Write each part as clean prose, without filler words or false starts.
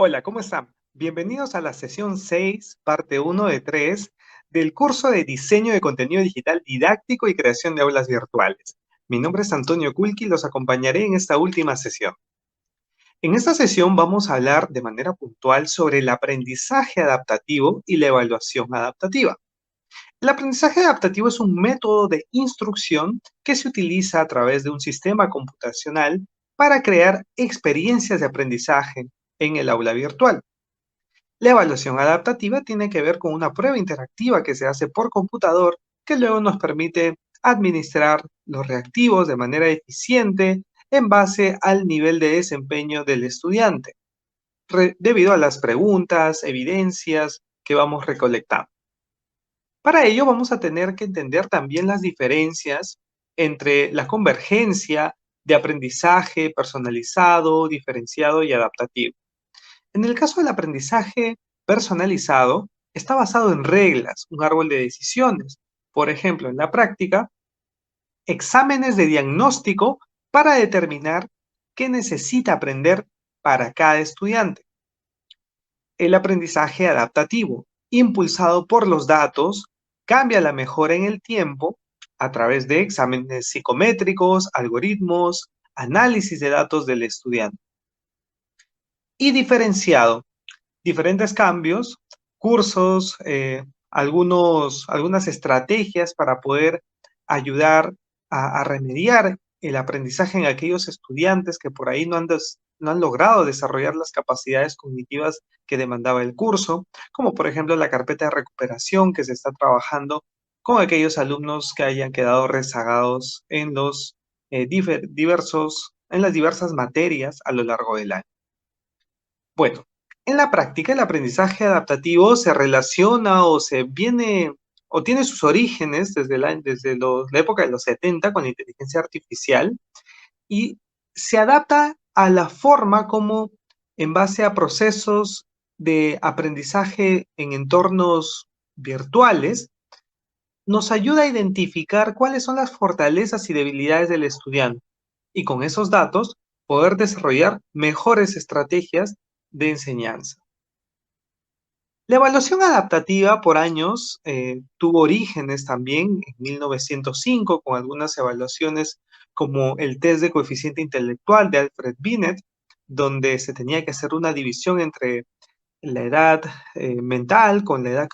Hola, ¿cómo están? Bienvenidos a la sesión 6, parte uno de 3 del curso de Diseño de Contenido Digital Didáctico y Creación de Aulas Virtuales. Mi nombre es Antonio Kulki y los acompañaré en esta última sesión. En esta sesión vamos a hablar de manera puntual sobre el aprendizaje adaptativo y la evaluación adaptativa. El aprendizaje adaptativo es un método de instrucción que se utiliza a través de un sistema computacional para crear experiencias de aprendizaje en el aula virtual. La evaluación adaptativa tiene que ver con una prueba interactiva que se hace por computador que luego nos permite administrar los reactivos de manera eficiente en base al nivel de desempeño del estudiante, debido a las preguntas, evidencias que vamos recolectando. Para ello vamos a tener que entender también las diferencias entre la convergencia de aprendizaje personalizado, diferenciado y adaptativo. En el caso del aprendizaje personalizado, está basado en reglas, un árbol de decisiones. Por ejemplo, en la práctica, exámenes de diagnóstico para determinar qué necesita aprender para cada estudiante. El aprendizaje adaptativo, impulsado por los datos, cambia la mejora en el tiempo a través de exámenes psicométricos, algoritmos, análisis de datos del estudiante. Y diferenciado, diferentes cambios, cursos, algunas estrategias para poder ayudar a remediar el aprendizaje en aquellos estudiantes que por ahí no han logrado desarrollar las capacidades cognitivas que demandaba el curso, como por ejemplo la carpeta de recuperación que se está trabajando con aquellos alumnos que hayan quedado rezagados en en las diversas materias a lo largo del año. Bueno, en la práctica el aprendizaje adaptativo se relaciona o tiene sus orígenes la época de los 70 con la inteligencia artificial y se adapta a la forma como en base a procesos de aprendizaje en entornos virtuales nos ayuda a identificar cuáles son las fortalezas y debilidades del estudiante y con esos datos poder desarrollar mejores estrategias de enseñanza. La evaluación adaptativa por años tuvo orígenes también en 1905 con algunas evaluaciones como el test de coeficiente intelectual de Alfred Binet, donde se tenía que hacer una división entre la edad mental con la edad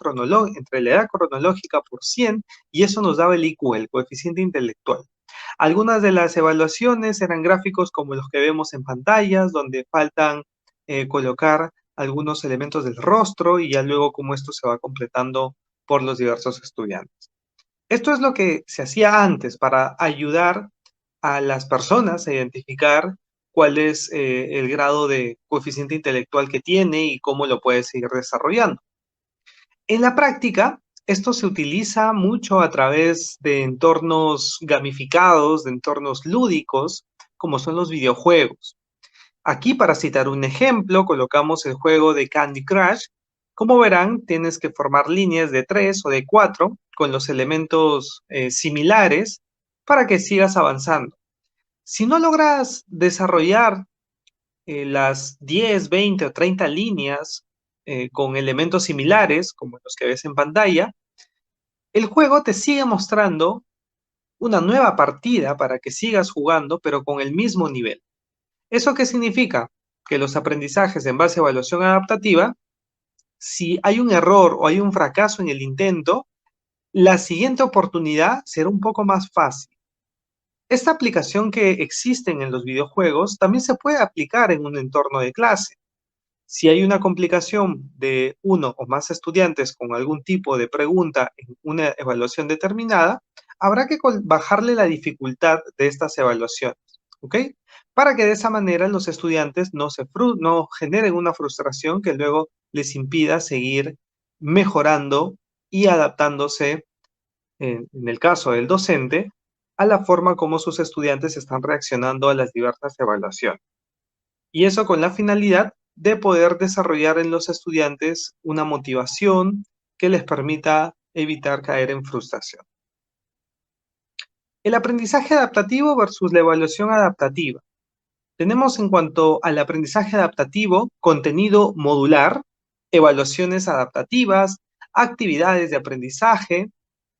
entre la edad cronológica por 100 y eso nos daba el IQ, el coeficiente intelectual. Algunas de las evaluaciones eran gráficos como los que vemos en pantallas, donde faltan colocar algunos elementos del rostro y ya luego cómo esto se va completando por los diversos estudiantes. Esto es lo que se hacía antes para ayudar a las personas a identificar cuál es el grado de coeficiente intelectual que tiene y cómo lo puede seguir desarrollando. En la práctica, esto se utiliza mucho a través de entornos gamificados, de entornos lúdicos, como son los videojuegos. Aquí, para citar un ejemplo, colocamos el juego de Candy Crush. Como verán, tienes que formar líneas de 3 o de 4 con los elementos similares para que sigas avanzando. Si no logras desarrollar las 10, 20 o 30 líneas con elementos similares, como los que ves en pantalla, el juego te sigue mostrando una nueva partida para que sigas jugando, pero con el mismo nivel. ¿Eso qué significa? Que los aprendizajes en base a evaluación adaptativa, si hay un error o hay un fracaso en el intento, la siguiente oportunidad será un poco más fácil. Esta aplicación que existe en los videojuegos también se puede aplicar en un entorno de clase. Si hay una complicación de uno o más estudiantes con algún tipo de pregunta en una evaluación determinada, habrá que bajarle la dificultad de estas evaluaciones, ¿ok? Para que de esa manera los estudiantes no generen una frustración que luego les impida seguir mejorando y adaptándose, en el caso del docente, a la forma como sus estudiantes están reaccionando a las diversas evaluaciones. Y eso con la finalidad de poder desarrollar en los estudiantes una motivación que les permita evitar caer en frustración. El aprendizaje adaptativo versus la evaluación adaptativa. Tenemos en cuanto al aprendizaje adaptativo, contenido modular, evaluaciones adaptativas, actividades de aprendizaje,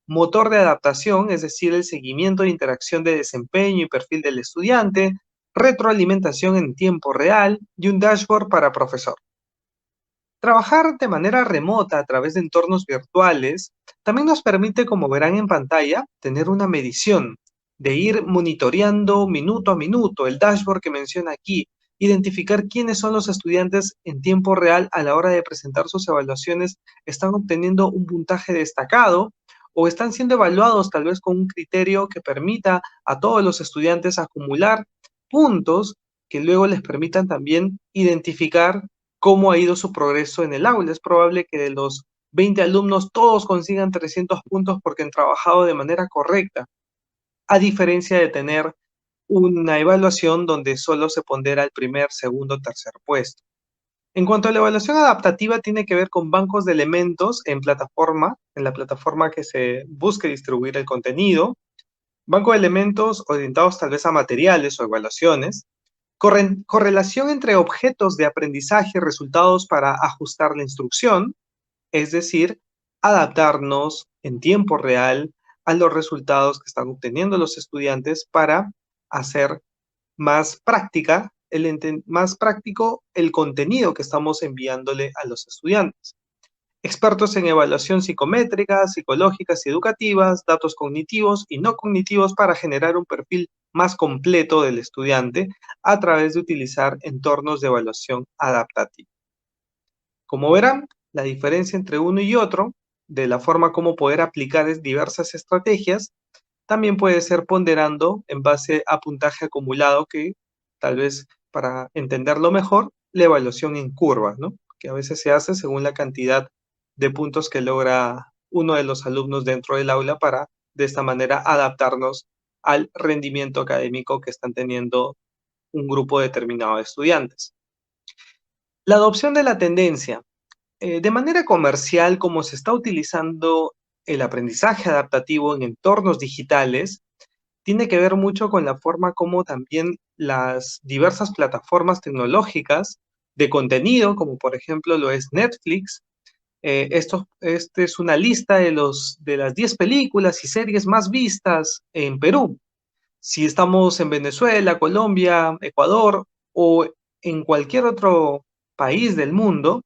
motor de adaptación, es decir, el seguimiento de interacción de desempeño y perfil del estudiante, retroalimentación en tiempo real y un dashboard para profesor. Trabajar de manera remota a través de entornos virtuales también nos permite, como verán en pantalla, tener una medición, de ir monitoreando minuto a minuto el dashboard que menciona aquí, identificar quiénes son los estudiantes en tiempo real a la hora de presentar sus evaluaciones, están obteniendo un puntaje destacado o están siendo evaluados tal vez con un criterio que permita a todos los estudiantes acumular puntos que luego les permitan también identificar cómo ha ido su progreso en el aula. Es probable que de los 20 alumnos todos consigan 300 puntos porque han trabajado de manera correcta, a diferencia de tener una evaluación donde solo se pondera el primer, segundo, tercer puesto. En cuanto a la evaluación adaptativa, tiene que ver con bancos de elementos en la plataforma que se busque distribuir el contenido, banco de elementos orientados tal vez a materiales o evaluaciones, correlación entre objetos de aprendizaje y resultados para ajustar la instrucción, es decir, adaptarnos en tiempo real a los resultados que están obteniendo los estudiantes para hacer más más práctico el contenido que estamos enviándole a los estudiantes. Expertos en evaluación psicométrica, psicológicas y educativas, datos cognitivos y no cognitivos para generar un perfil más completo del estudiante a través de utilizar entornos de evaluación adaptativa. Como verán, la diferencia entre uno y otro, de la forma como poder aplicar diversas estrategias, también puede ser ponderando en base a puntaje acumulado que tal vez para entenderlo mejor, la evaluación en curvas, ¿no? Que a veces se hace según la cantidad de puntos que logra uno de los alumnos dentro del aula para de esta manera adaptarnos al rendimiento académico que están teniendo un grupo determinado de estudiantes. La adopción de la tendencia. De manera comercial, como se está utilizando el aprendizaje adaptativo en entornos digitales, tiene que ver mucho con la forma como también las diversas plataformas tecnológicas de contenido, como por ejemplo lo es Netflix, este es una lista de las 10 películas y series más vistas en Perú. Si estamos en Venezuela, Colombia, Ecuador o en cualquier otro país del mundo,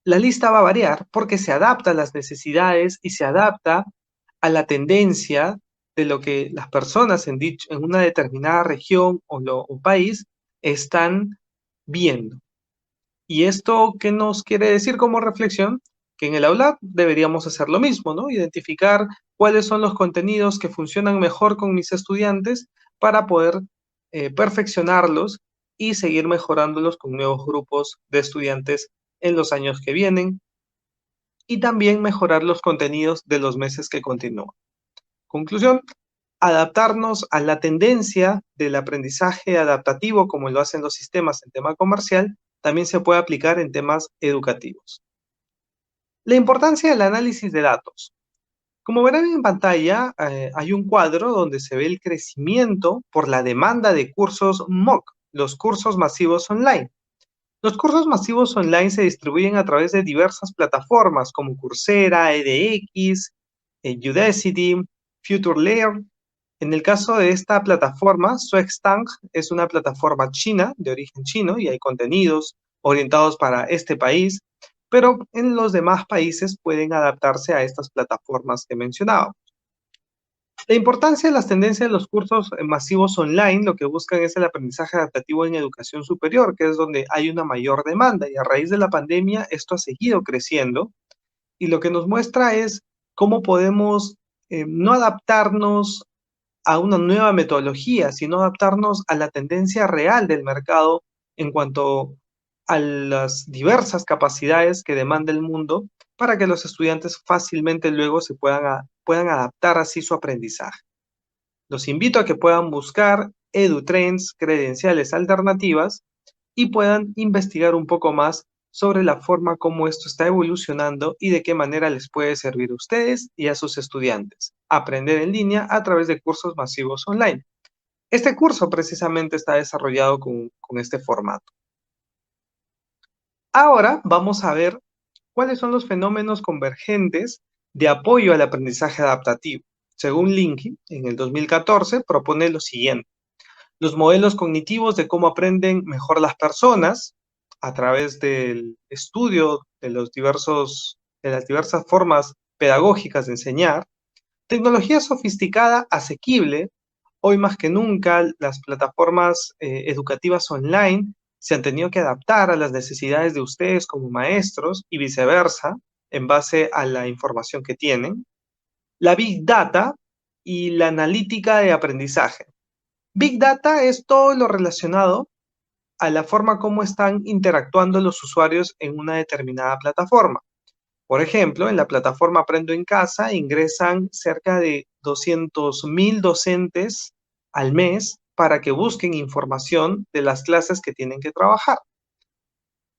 la lista va a variar porque se adapta a las necesidades y se adapta a la tendencia de lo que las personas en una determinada región o país están viendo. ¿Y esto qué nos quiere decir como reflexión? Que en el aula deberíamos hacer lo mismo, ¿no? Identificar cuáles son los contenidos que funcionan mejor con mis estudiantes para poder perfeccionarlos y seguir mejorándolos con nuevos grupos de estudiantes en los años que vienen y también mejorar los contenidos de los meses que continúan. Conclusión, adaptarnos a la tendencia del aprendizaje adaptativo como lo hacen los sistemas en tema comercial, también se puede aplicar en temas educativos. La importancia del análisis de datos. Como verán en pantalla, hay un cuadro donde se ve el crecimiento por la demanda de cursos MOOC, los cursos masivos online. Los cursos masivos online se distribuyen a través de diversas plataformas como Coursera, edX, Udacity, FutureLearn. En el caso de esta plataforma, Xuextang es una plataforma china, de origen chino, y hay contenidos orientados para este país, pero en los demás países pueden adaptarse a estas plataformas que mencionaba. La importancia de las tendencias de los cursos masivos online, lo que buscan es el aprendizaje adaptativo en educación superior, que es donde hay una mayor demanda, y a raíz de la pandemia esto ha seguido creciendo, y lo que nos muestra es cómo podemos no adaptarnos a una nueva metodología, sino adaptarnos a la tendencia real del mercado en cuanto a las diversas capacidades que demanda el mundo para que los estudiantes fácilmente luego puedan adaptar así su aprendizaje. Los invito a que puedan buscar EduTrends, credenciales alternativas y puedan investigar un poco más sobre la forma como esto está evolucionando y de qué manera les puede servir a ustedes y a sus estudiantes. Aprender en línea a través de cursos masivos online. Este curso precisamente está desarrollado con este formato. Ahora vamos a ver cuáles son los fenómenos convergentes de apoyo al aprendizaje adaptativo. Según Linky, en el 2014 propone lo siguiente: los modelos cognitivos de cómo aprenden mejor las personas a través del estudio de de las diversas formas pedagógicas de enseñar, tecnología sofisticada, asequible. Hoy más que nunca, las plataformas educativas online se han tenido que adaptar a las necesidades de ustedes como maestros y viceversa, en base a la información que tienen. La Big Data y la analítica de aprendizaje. Big Data es todo lo relacionado a la forma como están interactuando los usuarios en una determinada plataforma. Por ejemplo, en la plataforma Aprendo en Casa ingresan cerca de 200.000 docentes al mes para que busquen información de las clases que tienen que trabajar.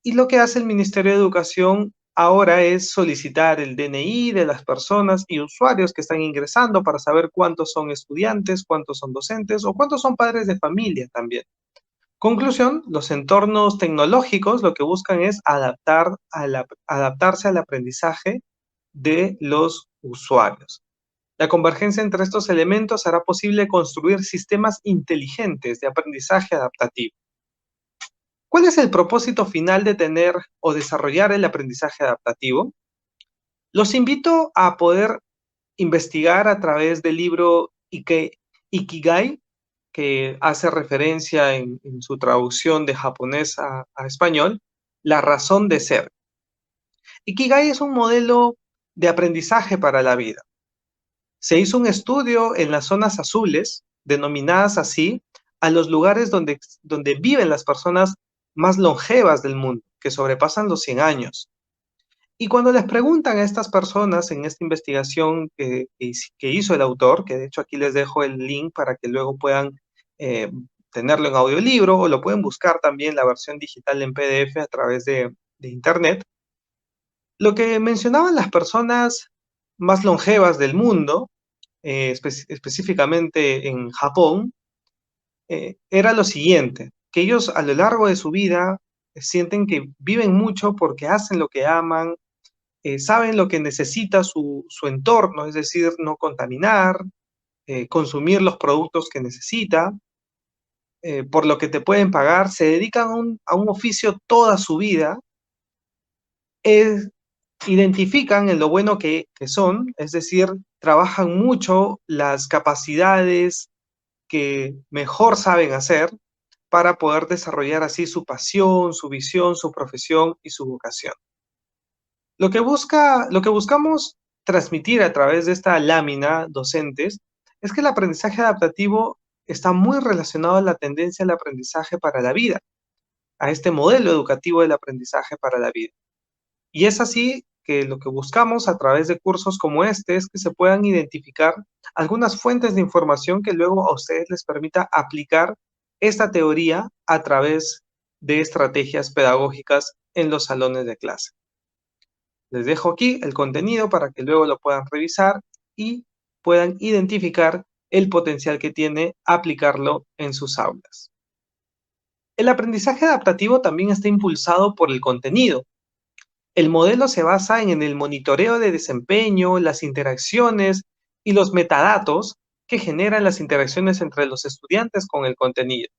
Y lo que hace el Ministerio de Educación ahora es solicitar el DNI de las personas y usuarios que están ingresando para saber cuántos son estudiantes, cuántos son docentes o cuántos son padres de familia también. Conclusión: los entornos tecnológicos lo que buscan es adaptarse al aprendizaje de los usuarios. La convergencia entre estos elementos hará posible construir sistemas inteligentes de aprendizaje adaptativo. ¿Cuál es el propósito final de tener o desarrollar el aprendizaje adaptativo? Los invito a poder investigar a través del libro Ikigai, que hace referencia en su traducción de japonés a español, la razón de ser. Ikigai es un modelo de aprendizaje para la vida. Se hizo un estudio en las zonas azules, denominadas así, a los lugares donde viven las personas más longevas del mundo, que sobrepasan los 100 años. Y cuando les preguntan a estas personas en esta investigación que hizo el autor, que de hecho aquí les dejo el link para que luego puedan eh, tenerlo en audiolibro, o lo pueden buscar también la versión digital en PDF a través de internet, lo que mencionaban las personas más longevas del mundo, específicamente en Japón, era lo siguiente: que ellos a lo largo de su vida sienten que viven mucho porque hacen lo que aman, saben lo que necesita su entorno, es decir, no contaminar, consumir los productos que necesita, por lo que te pueden pagar, se dedican a un oficio toda su vida, eh, identifican en lo bueno que son, es decir, trabajan mucho las capacidades que mejor saben hacer para poder desarrollar así su pasión, su visión, su profesión y su vocación. Lo que buscamos transmitir a través de esta lámina docentes es que el aprendizaje adaptativo está muy relacionado a la tendencia al aprendizaje para la vida, a este modelo educativo del aprendizaje para la vida. Y es así que lo que buscamos a través de cursos como este es que se puedan identificar algunas fuentes de información que luego a ustedes les permita aplicar esta teoría a través de estrategias pedagógicas en los salones de clase. Les dejo aquí el contenido para que luego lo puedan revisar y puedan identificar el potencial que tiene aplicarlo en sus aulas. El aprendizaje adaptativo también está impulsado por el contenido. El modelo se basa en el monitoreo de desempeño, las interacciones y los metadatos que generan las interacciones entre los estudiantes con el contenido.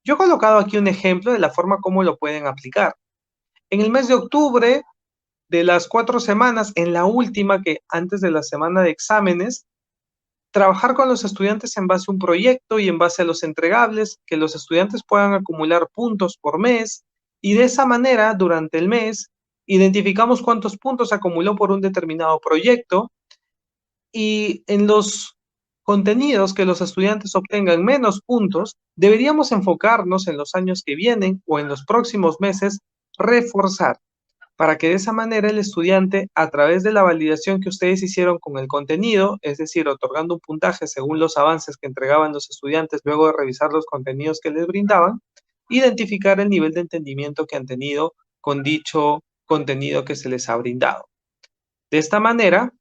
Yo he colocado aquí un ejemplo de la forma como lo pueden aplicar. En el mes de octubre, de las 4 semanas, en la última, que antes de la semana de exámenes, trabajar con los estudiantes en base a un proyecto y en base a los entregables, que los estudiantes puedan acumular puntos por mes, y de esa manera, durante el mes, identificamos cuántos puntos acumuló por un determinado proyecto, y en los contenidos que los estudiantes obtengan menos puntos, deberíamos enfocarnos en los años que vienen o en los próximos meses, reforzar, para que de esa manera el estudiante, a través de la validación que ustedes hicieron con el contenido, es decir, otorgando un puntaje según los avances que entregaban los estudiantes luego de revisar los contenidos que les brindaban, identificar el nivel de entendimiento que han tenido con dicho contenido que se les ha brindado. De esta manera,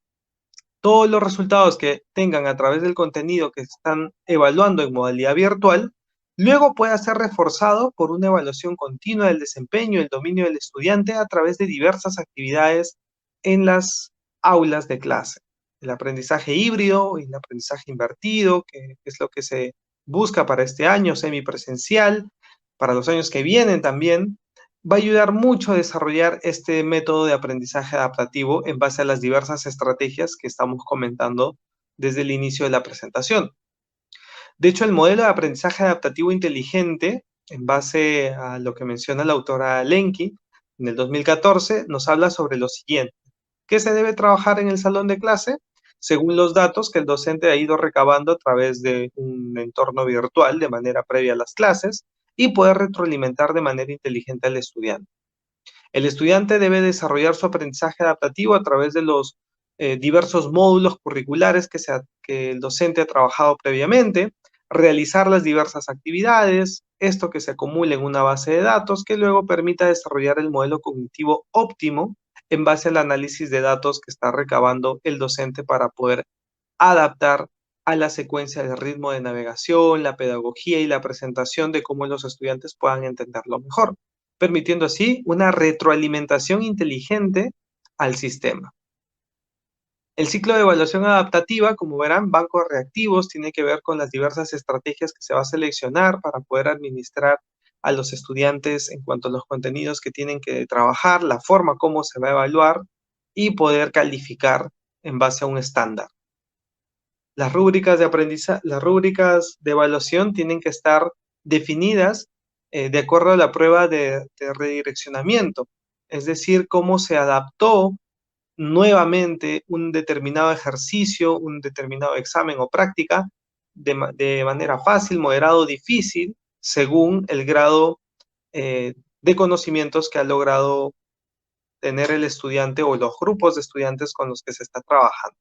Todos los resultados que tengan a través del contenido que están evaluando en modalidad virtual, luego pueda ser reforzado por una evaluación continua del desempeño y el dominio del estudiante a través de diversas actividades en las aulas de clase. El aprendizaje híbrido y el aprendizaje invertido, que es lo que se busca para este año, semipresencial, para los años que vienen también, va a ayudar mucho a desarrollar este método de aprendizaje adaptativo en base a las diversas estrategias que estamos comentando desde el inicio de la presentación. De hecho, el modelo de aprendizaje adaptativo inteligente, en base a lo que menciona la autora Lenki, en el 2014, nos habla sobre lo siguiente. ¿Qué se debe trabajar en el salón de clase? Según los datos que el docente ha ido recabando a través de un entorno virtual de manera previa a las clases y poder retroalimentar de manera inteligente al estudiante. El estudiante debe desarrollar su aprendizaje adaptativo a través de los diversos módulos curriculares que el docente ha trabajado previamente, realizar las diversas actividades, esto que se acumule en una base de datos que luego permita desarrollar el modelo cognitivo óptimo en base al análisis de datos que está recabando el docente para poder adaptar a la secuencia de ritmo de navegación, la pedagogía y la presentación de cómo los estudiantes puedan entenderlo mejor, permitiendo así una retroalimentación inteligente al sistema. El ciclo de evaluación adaptativa, como verán, bancos reactivos, tiene que ver con las diversas estrategias que se va a seleccionar para poder administrar a los estudiantes en cuanto a los contenidos que tienen que trabajar, la forma como se va a evaluar y poder calificar en base a un estándar. Las rúbricas de aprendizaje, las rúbricas de evaluación tienen que estar definidas de acuerdo a la prueba de redireccionamiento, es decir, cómo se adaptó nuevamente un determinado ejercicio, un determinado examen o práctica de manera fácil, moderado o difícil, según el grado de conocimientos que ha logrado tener el estudiante o los grupos de estudiantes con los que se está trabajando.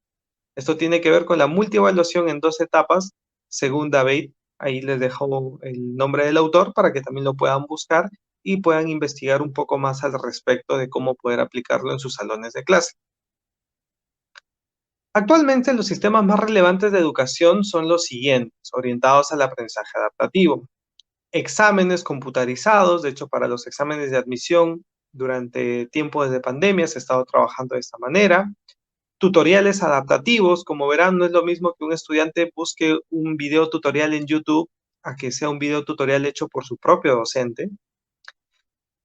Esto tiene que ver con la multievaluación en 2 etapas, según David. Ahí les dejo el nombre del autor para que también lo puedan buscar y puedan investigar un poco más al respecto de cómo poder aplicarlo en sus salones de clase. Actualmente los sistemas más relevantes de educación son los siguientes, orientados al aprendizaje adaptativo. Exámenes computarizados, de hecho para los exámenes de admisión durante tiempos de pandemia se ha estado trabajando de esta manera. Tutoriales adaptativos, como verán, no es lo mismo que un estudiante busque un video tutorial en YouTube a que sea un video tutorial hecho por su propio docente.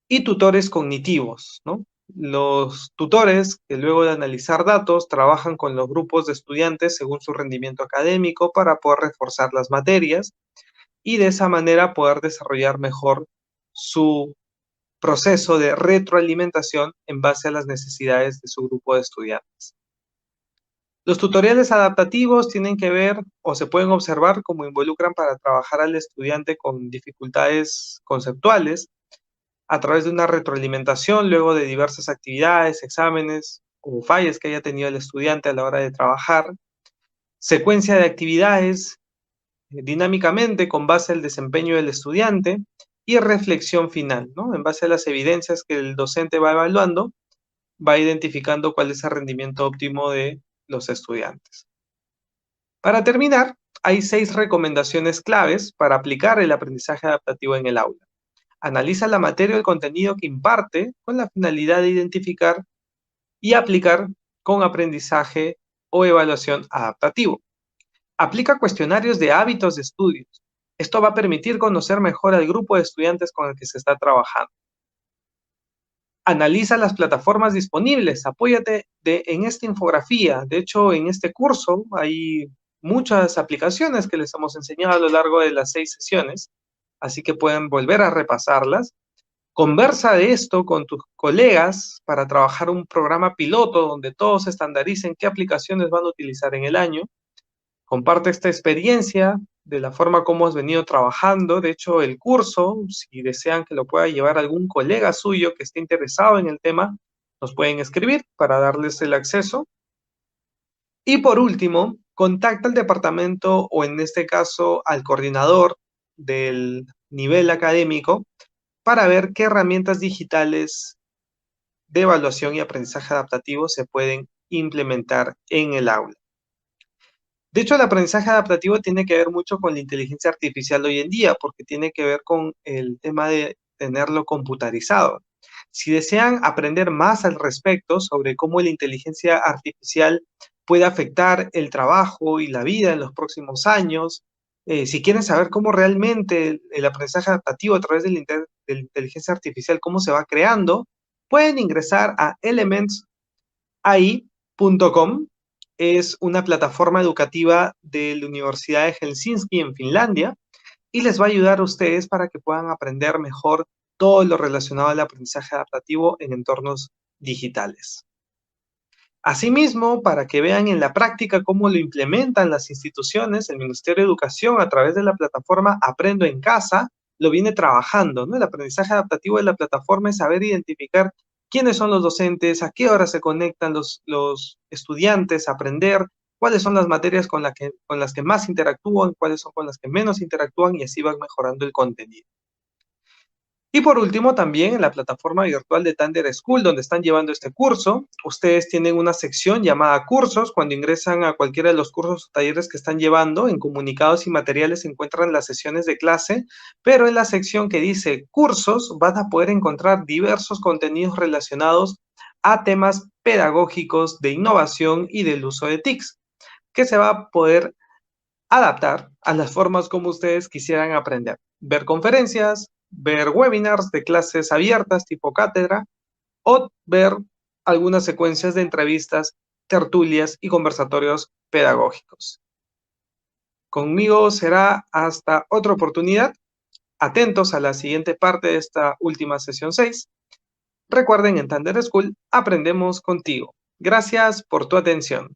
Y tutores cognitivos, ¿no? Los tutores que luego de analizar datos trabajan con los grupos de estudiantes según su rendimiento académico para poder reforzar las materias y de esa manera poder desarrollar mejor su proceso de retroalimentación en base a las necesidades de su grupo de estudiantes. Los tutoriales adaptativos tienen que ver o se pueden observar como involucran para trabajar al estudiante con dificultades conceptuales a través de una retroalimentación luego de diversas actividades, exámenes o fallas que haya tenido el estudiante a la hora de trabajar, secuencia de actividades dinámicamente con base al desempeño del estudiante y reflexión final, ¿no? En base a las evidencias que el docente va evaluando, va identificando cuál es el rendimiento óptimo de los estudiantes. Para terminar, hay 6 recomendaciones claves para aplicar el aprendizaje adaptativo en el aula. Analiza la materia o el contenido que imparte con la finalidad de identificar y aplicar con aprendizaje o evaluación adaptativo. Aplica cuestionarios de hábitos de estudios. Esto va a permitir conocer mejor al grupo de estudiantes con el que se está trabajando. Analiza las plataformas disponibles, apóyate en esta infografía. De hecho, en este curso hay muchas aplicaciones que les hemos enseñado a lo largo de las 6 sesiones, así que pueden volver a repasarlas. Conversa de esto con tus colegas para trabajar un programa piloto donde todos estandaricen qué aplicaciones van a utilizar en el año. Comparte esta experiencia de la forma como has venido trabajando. De hecho, el curso, si desean que lo pueda llevar algún colega suyo que esté interesado en el tema, nos pueden escribir para darles el acceso. Y por último, contacta al departamento o en este caso al coordinador del nivel académico para ver qué herramientas digitales de evaluación y aprendizaje adaptativo se pueden implementar en el aula. De hecho, el aprendizaje adaptativo tiene que ver mucho con la inteligencia artificial de hoy en día, porque tiene que ver con el tema de tenerlo computarizado. Si desean aprender más al respecto sobre cómo la inteligencia artificial puede afectar el trabajo y la vida en los próximos años, si quieren saber cómo realmente el aprendizaje adaptativo a través de de la inteligencia artificial, cómo se va creando, pueden ingresar a elementsai.com. Es una plataforma educativa de la Universidad de Helsinki en Finlandia y les va a ayudar a ustedes para que puedan aprender mejor todo lo relacionado al aprendizaje adaptativo en entornos digitales. Asimismo, para que vean en la práctica cómo lo implementan las instituciones, el Ministerio de Educación a través de la plataforma Aprendo en Casa lo viene trabajando, ¿no? El aprendizaje adaptativo de la plataforma es saber identificar quiénes son los docentes, a qué hora se conectan los estudiantes a aprender, cuáles son las materias con las que más interactúan, cuáles son con las que menos interactúan y así van mejorando el contenido. Y por último, también en la plataforma virtual de Thunder School, donde están llevando este curso, ustedes tienen una sección llamada cursos. Cuando ingresan a cualquiera de los cursos o talleres que están llevando, en comunicados y materiales se encuentran las sesiones de clase, pero en la sección que dice cursos van a poder encontrar diversos contenidos relacionados a temas pedagógicos de innovación y del uso de TICs, que se va a poder adaptar a las formas como ustedes quisieran aprender. Ver conferencias, ver webinars de clases abiertas tipo cátedra o ver algunas secuencias de entrevistas, tertulias y conversatorios pedagógicos. Conmigo será hasta otra oportunidad. Atentos a la siguiente parte de esta última sesión 6. Recuerden, en Thunder School aprendemos contigo. Gracias por tu atención.